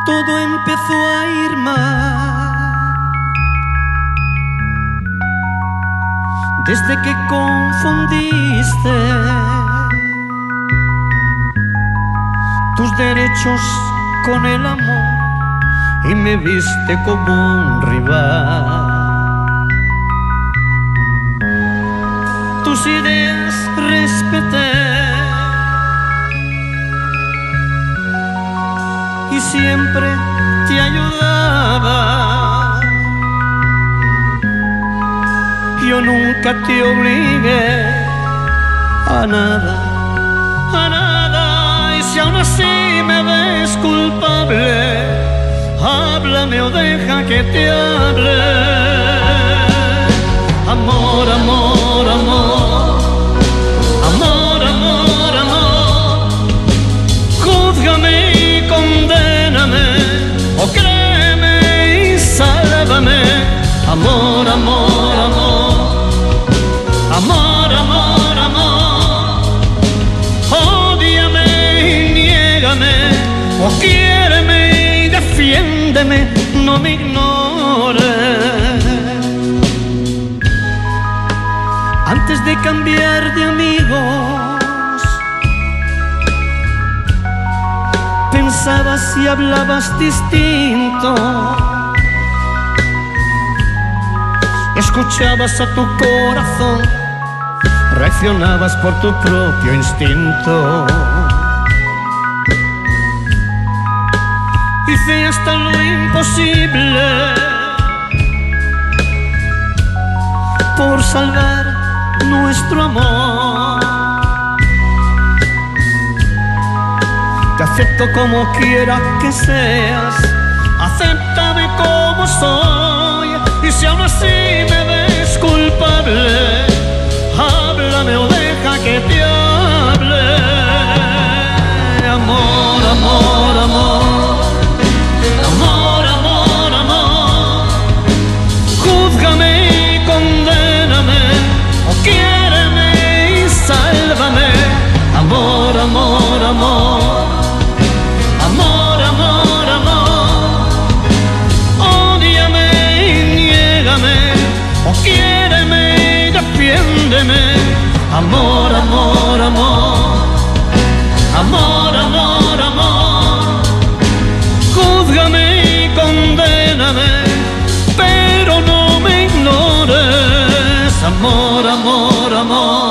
todo empezó a ir mal desde que confundiste tus derechos con el amor y me viste como un rival. Tus ideas respeté y siempre te ayudaba. Yo nunca te obligué a nada, a nada. Y si aún así me ves culpable, háblame o deja que te hable. Amor, amor, amor, amor, amor, amor. Júzgame y condéname, o créeme y sálvame. Amor, amor, amor, amor, amor, amor. Ódiame y niégame, o quiéreme y defiéndeme, no me ignores. Antes de cambiar de amigos, pensabas y hablabas distinto. Escuchabas a tu corazón, reaccionabas por tu propio instinto. Hice hasta lo imposible por salvar nuestro amor. Te acepto como quiera que seas, acéptame como soy. Y si aún así me ves culpable, háblame o deja que te hable. Amor, amor, amor, amor, amor, amor. Júzgame y condéname, o quiéreme y sálvame. Amor, amor, amor, amor, amor, amor. Ódiame y niégame, o quiéreme y defiéndeme. Amor, amor, amor, amor, amor, amor. Júzgame y condéname, pero no me ignores. Amor, amor, amor.